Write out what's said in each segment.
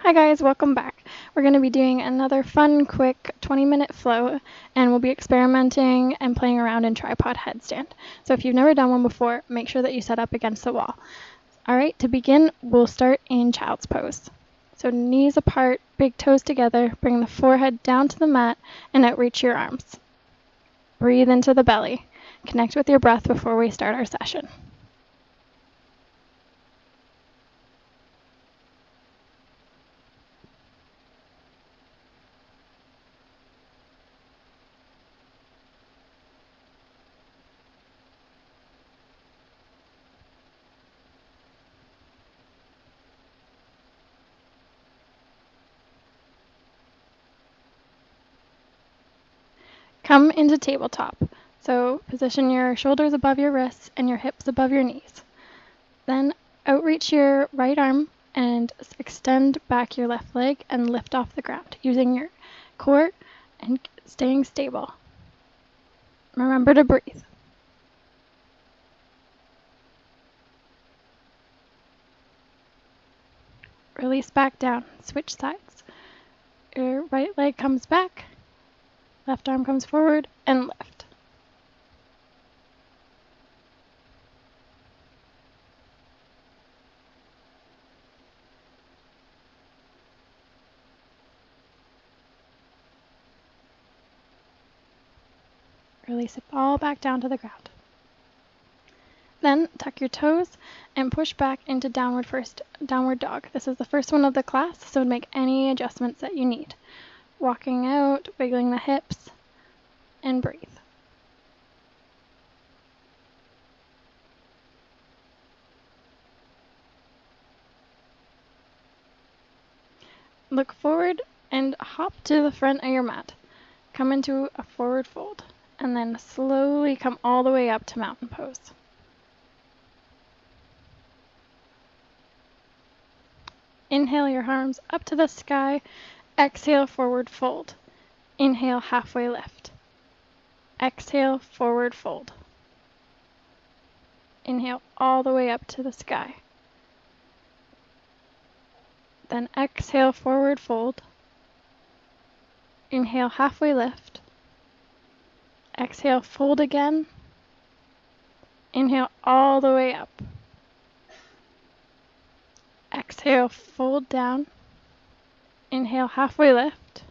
Hi guys, welcome back. We're going to be doing another fun, quick 20-minute flow, and we'll be experimenting and playing around in Tripod Headstand. So if you've never done one before, make sure that you set up against the wall. Alright, to begin, we'll start in Child's Pose. So knees apart, big toes together, bring the forehead down to the mat, and outreach your arms. Breathe into the belly. Connect with your breath before we start our session. Come into tabletop. So position your shoulders above your wrists and your hips above your knees. Then outreach your right arm and extend back your left leg and lift off the ground using your core and staying stable. Remember to breathe. Release back down. Switch sides. Your right leg comes back, left arm comes forward, and lift. Release it all back down to the ground. Then tuck your toes and push back into downward dog. This is the first one of the class, so make any adjustments that you need. Walking out, wiggling the hips, and breathe. Look forward and hop to the front of your mat. Come into a forward fold, and then slowly come all the way up to mountain pose. Inhale your arms up to the sky. Exhale, forward fold. Inhale, halfway lift. Exhale, forward fold. Inhale all the way up to the sky. Then exhale, forward fold. Inhale, halfway lift. Exhale, fold again. Inhale all the way up. Exhale, fold down. Inhale, halfway lift.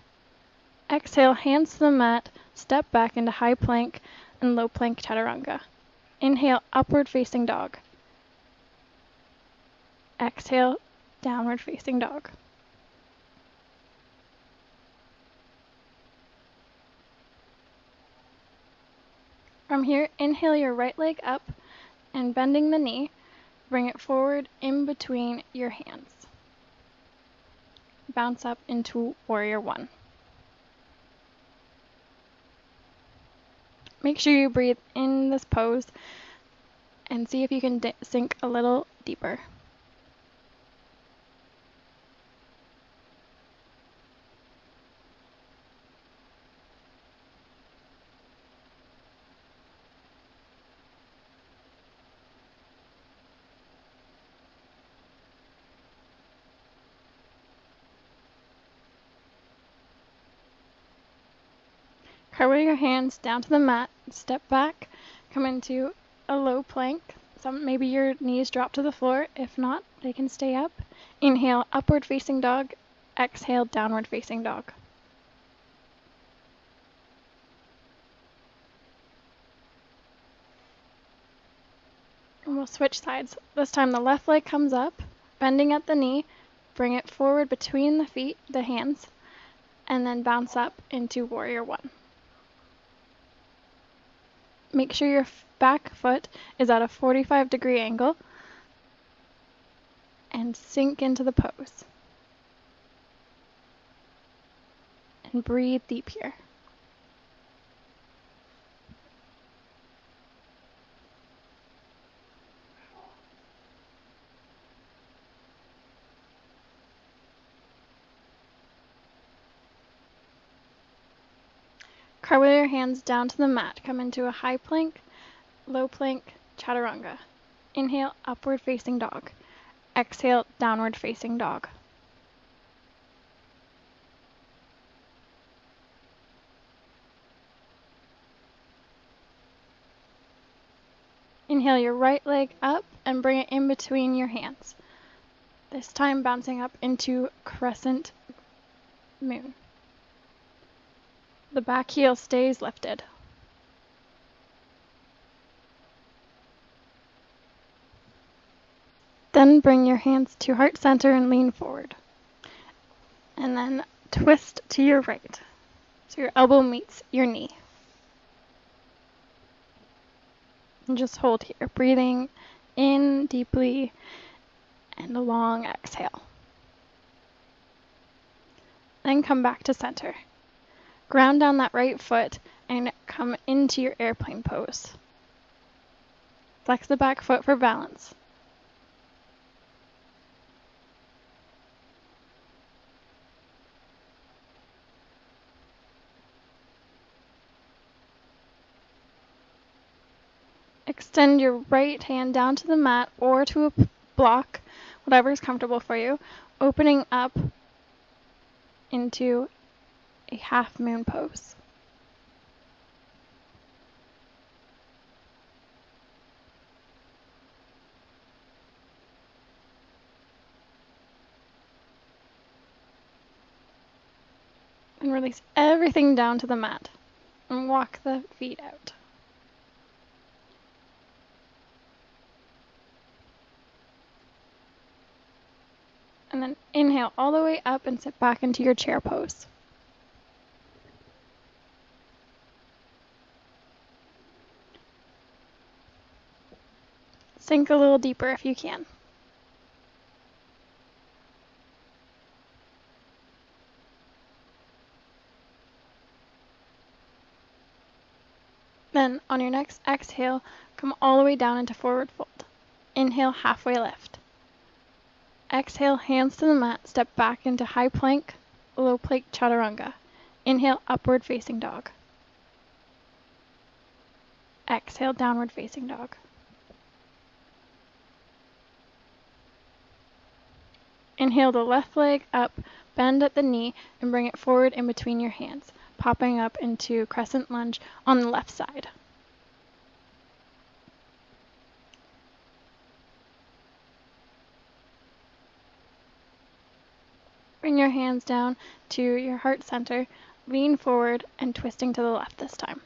Exhale, hands to the mat, step back into high plank and low plank chaturanga. Inhale, upward facing dog. Exhale, downward facing dog. From here, inhale your right leg up and bending the knee, bring it forward in between your hands. Bounce up into warrior one. Make sure you breathe in this pose and see if you can sink a little deeper. Cartwheel your hands down to the mat, step back, come into a low plank. Maybe your knees drop to the floor. If not, they can stay up. Inhale, upward facing dog. Exhale, downward facing dog. And we'll switch sides. This time the left leg comes up, bending at the knee, bring it forward between the feet, the hands, and then bounce up into warrior one. Make sure your back foot is at a 45-degree angle and sink into the pose. And breathe deep here. Cartwheel your hands down to the mat. Come into a high plank, low plank, chaturanga. Inhale, upward facing dog. Exhale, downward facing dog. Inhale your right leg up and bring it in between your hands. This time bouncing up into crescent moon. The back heel stays lifted. Then bring your hands to heart center and lean forward. And then twist to your right, so your elbow meets your knee. And just hold here, breathing in deeply and a long exhale. Then come back to center. Ground down that right foot and come into your airplane pose. Flex the back foot for balance. Extend your right hand down to the mat or to a block, whatever is comfortable for you, opening up into a half moon pose. And release everything down to the mat and walk the feet out. And then inhale all the way up and sit back into your chair pose. Sink a little deeper if you can. Then on your next exhale, come all the way down into forward fold. Inhale, halfway lift. Exhale, hands to the mat, step back into high plank, low plank chaturanga. Inhale, upward facing dog. Exhale, downward facing dog. Inhale the left leg up, bend at the knee, and bring it forward in between your hands, popping up into crescent lunge on the left side. Bring your hands down to your heart center, lean forward, and twisting to the left this time.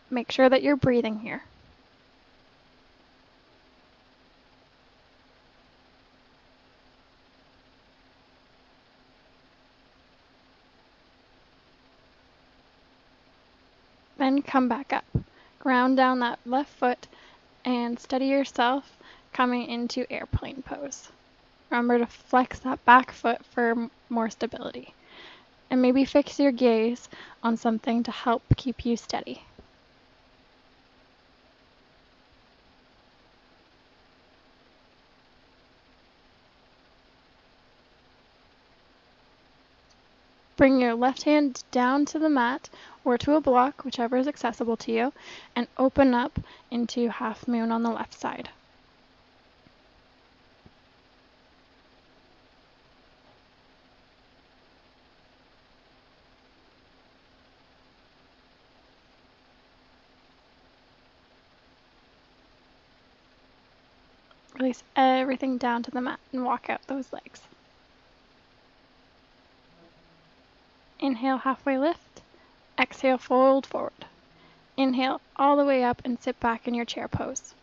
Make sure that you're breathing here. Then come back up. Ground down that left foot and steady yourself coming into airplane pose. Remember to flex that back foot for more stability. And maybe fix your gaze on something to help keep you steady. Bring your left hand down to the mat or to a block, whichever is accessible to you, and open up into half moon on the left side. Release everything down to the mat and walk out those legs. Inhale, halfway lift. Exhale, fold forward. Inhale all the way up and sit back in your chair pose.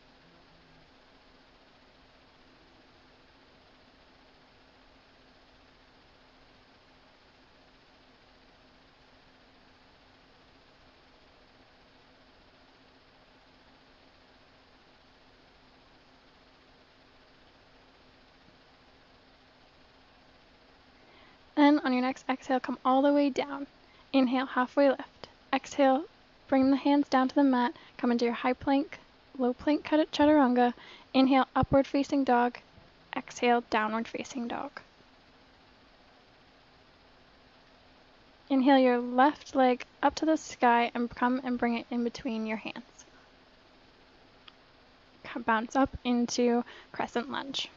Then on your next exhale, come all the way down. Inhale, halfway lift. Exhale, bring the hands down to the mat. Come into your high plank, low plank chaturanga. Inhale, upward facing dog. Exhale, downward facing dog. Inhale your left leg up to the sky and come and bring it in between your hands. Bounce up into crescent lunge.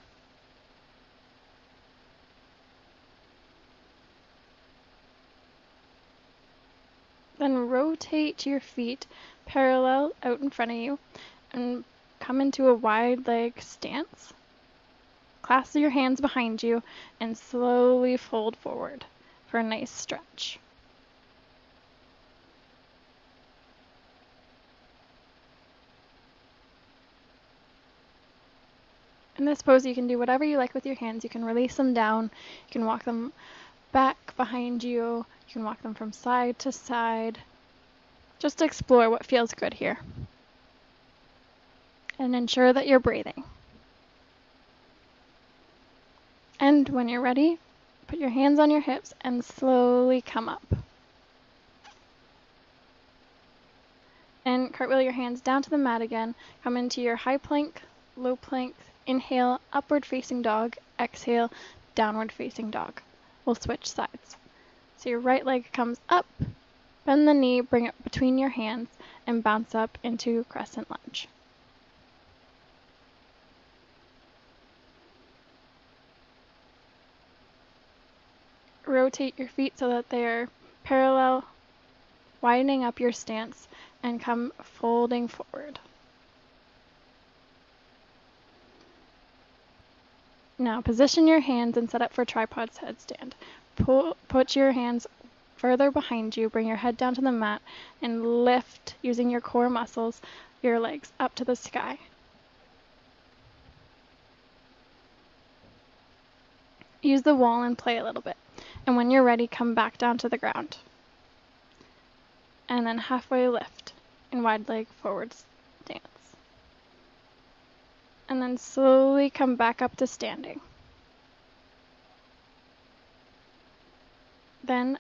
Then rotate to your feet parallel out in front of you and come into a wide leg stance. Clasp your hands behind you and slowly fold forward for a nice stretch. In this pose, you can do whatever you like with your hands. You can release them down, you can walk them back behind you, you can walk them from side to side. Just explore what feels good here. And ensure that you're breathing. And when you're ready, put your hands on your hips and slowly come up. And cartwheel your hands down to the mat again. Come into your high plank, low plank. Inhale, upward facing dog. Exhale, downward facing dog. We'll switch sides. So your right leg comes up, bend the knee, bring it between your hands, and bounce up into crescent lunge. Rotate your feet so that they are parallel, widening up your stance, and come folding forward. Now position your hands and set up for tripod headstand. Put your hands further behind you, bring your head down to the mat, and lift, using your core muscles, your legs up to the sky. Use the wall and play a little bit. And when you're ready, come back down to the ground. And then halfway lift in wide leg forward stance. And then slowly come back up to standing. Then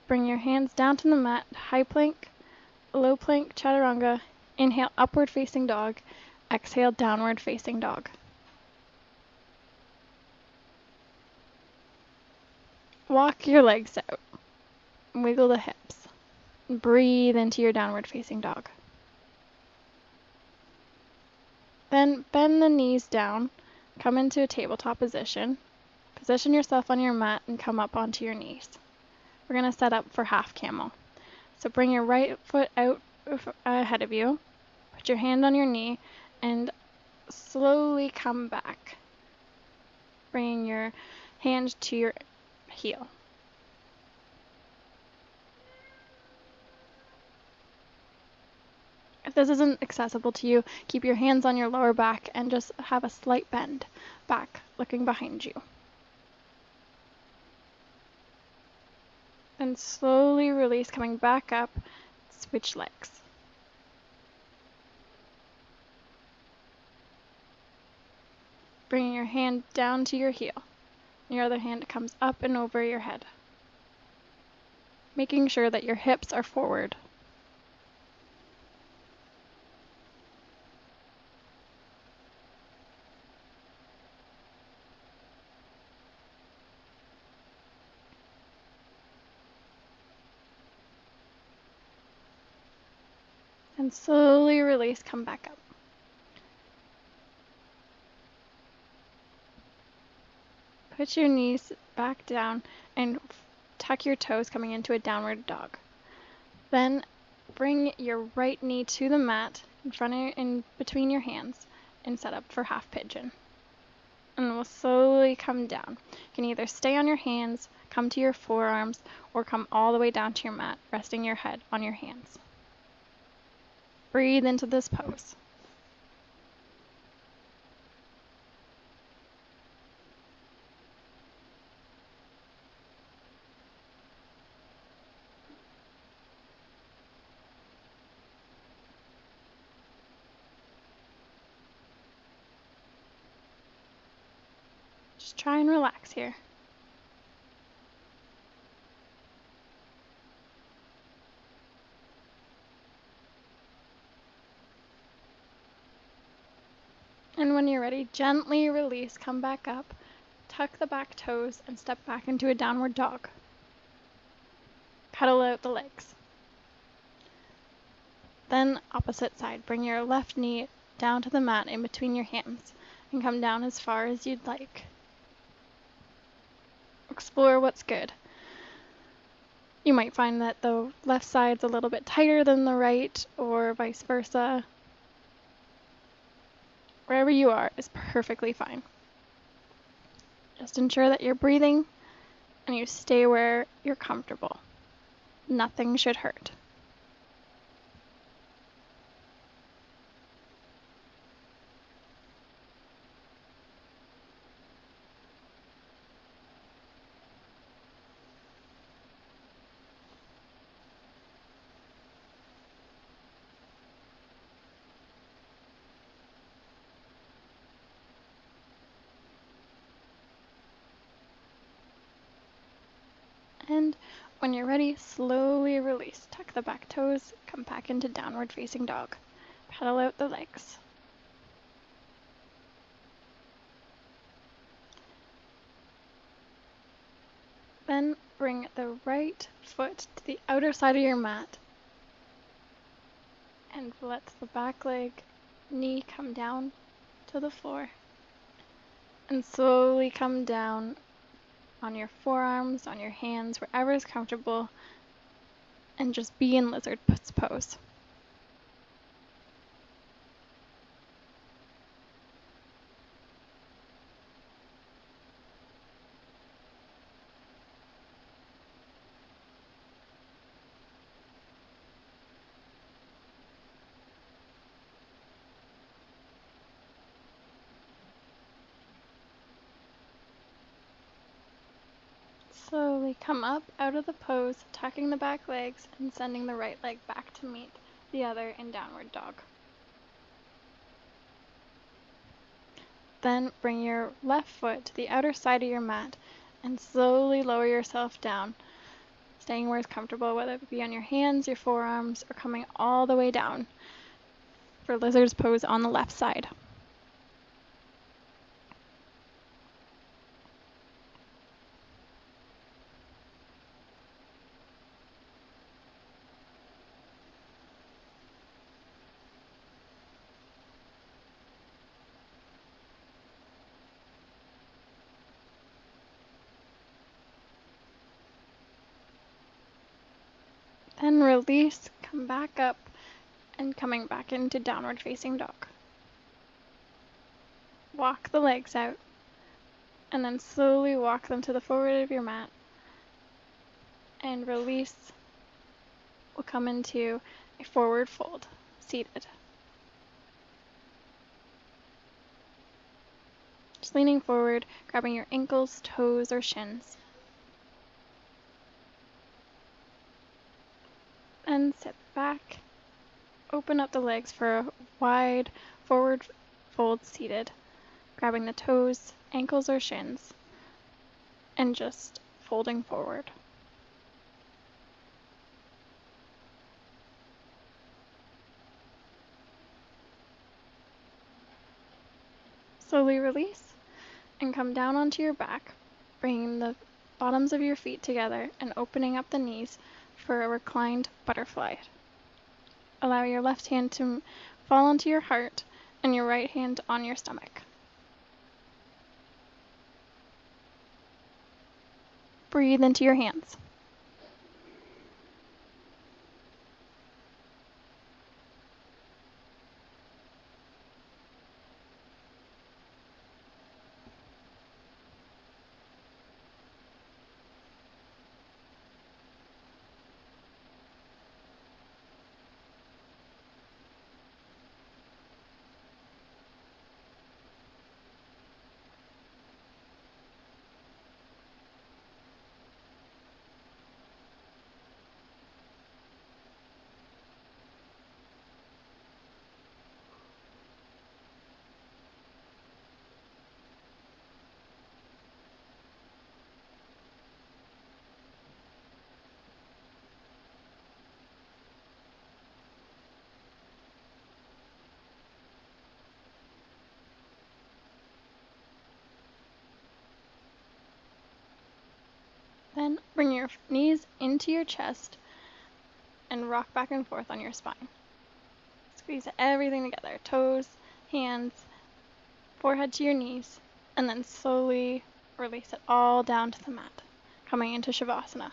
bring your hands down to the mat, high plank, low plank, chaturanga. Inhale, upward facing dog. Exhale, downward facing dog. Walk your legs out. Wiggle the hips. Breathe into your downward facing dog. Then bend the knees down, come into a tabletop position. Position yourself on your mat and come up onto your knees. We're going to set up for half camel. So bring your right foot out ahead of you, put your hand on your knee, and slowly come back, bringing your hand to your heel. If this isn't accessible to you, keep your hands on your lower back and just have a slight bend back, looking behind you. Then slowly release, coming back up, switch legs. Bringing your hand down to your heel. Your other hand comes up and over your head. Making sure that your hips are forward. And slowly release, come back up. Put your knees back down and tuck your toes, coming into a downward dog. Then bring your right knee to the mat in between your hands and set up for half pigeon. And we'll slowly come down. You can either stay on your hands, come to your forearms, or come all the way down to your mat, resting your head on your hands. Breathe into this pose. Just try and relax here. And when you're ready, gently release, come back up, tuck the back toes, and step back into a downward dog. Cuddle out the legs. Then opposite side, bring your left knee down to the mat in between your hands and come down as far as you'd like. Explore what's good. You might find that the left side's a little bit tighter than the right, or vice versa. Wherever you are is perfectly fine. Just ensure that you're breathing and you stay where you're comfortable. Nothing should hurt. And when you're ready, slowly release. Tuck the back toes, come back into downward facing dog. Pedal out the legs. Then bring the right foot to the outer side of your mat and let the back leg, knee come down to the floor. And slowly come down on your forearms, on your hands, wherever is comfortable, and just be in lizard pose. Slowly come up out of the pose, tucking the back legs and sending the right leg back to meet the other in downward dog. Then bring your left foot to the outer side of your mat and slowly lower yourself down, staying where it's comfortable, whether it be on your hands, your forearms, or coming all the way down for lizard's pose on the left side. Then release, come back up, and coming back into downward facing dog. Walk the legs out, and then slowly walk them to the forward of your mat. And release, we'll come into a forward fold, seated. Just leaning forward, grabbing your ankles, toes, or shins. And sit back, open up the legs for a wide forward fold seated, grabbing the toes, ankles, or shins, and just folding forward. Slowly release and come down onto your back, bringing the bottoms of your feet together and opening up the knees for a reclined butterfly. Allow your left hand to fall onto your heart and your right hand on your stomach. Breathe into your hands. Then bring your knees into your chest and rock back and forth on your spine. Squeeze everything together, toes, hands, forehead to your knees, and then slowly release it all down to the mat, coming into Shavasana.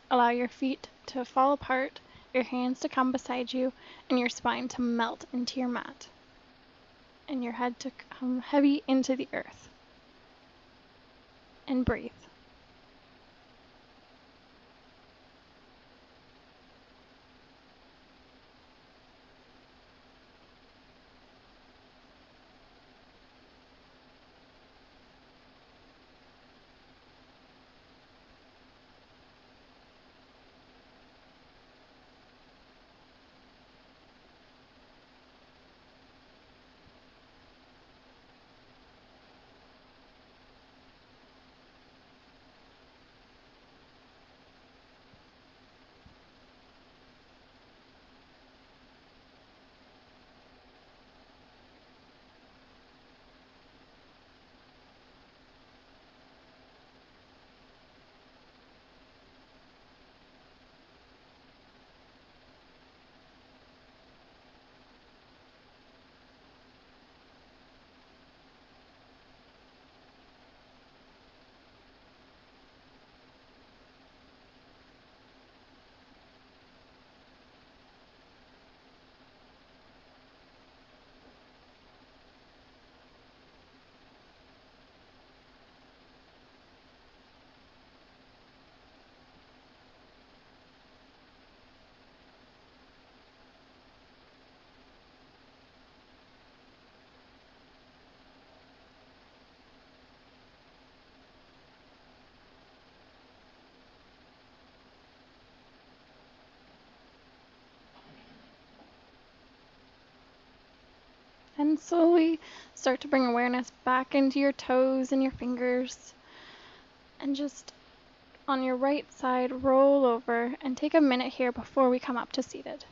Allow your feet to fall apart, your hands to come beside you, and your spine to melt into your mat, and your head to come heavy into the earth. And breathe. And slowly start to bring awareness back into your toes and your fingers. And just on your right side, roll over and take a minute here before we come up to seated.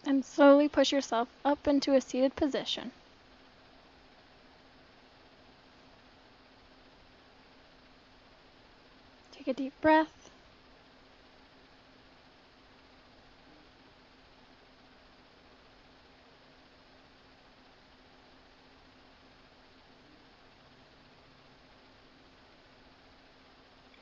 And slowly push yourself up into a seated position. Take a deep breath.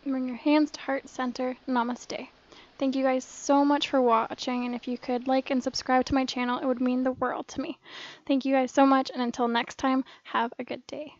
Bring your hands to heart center. Namaste. Thank you guys so much for watching, and if you could like and subscribe to my channel, it would mean the world to me. Thank you guys so much, and until next time, have a good day.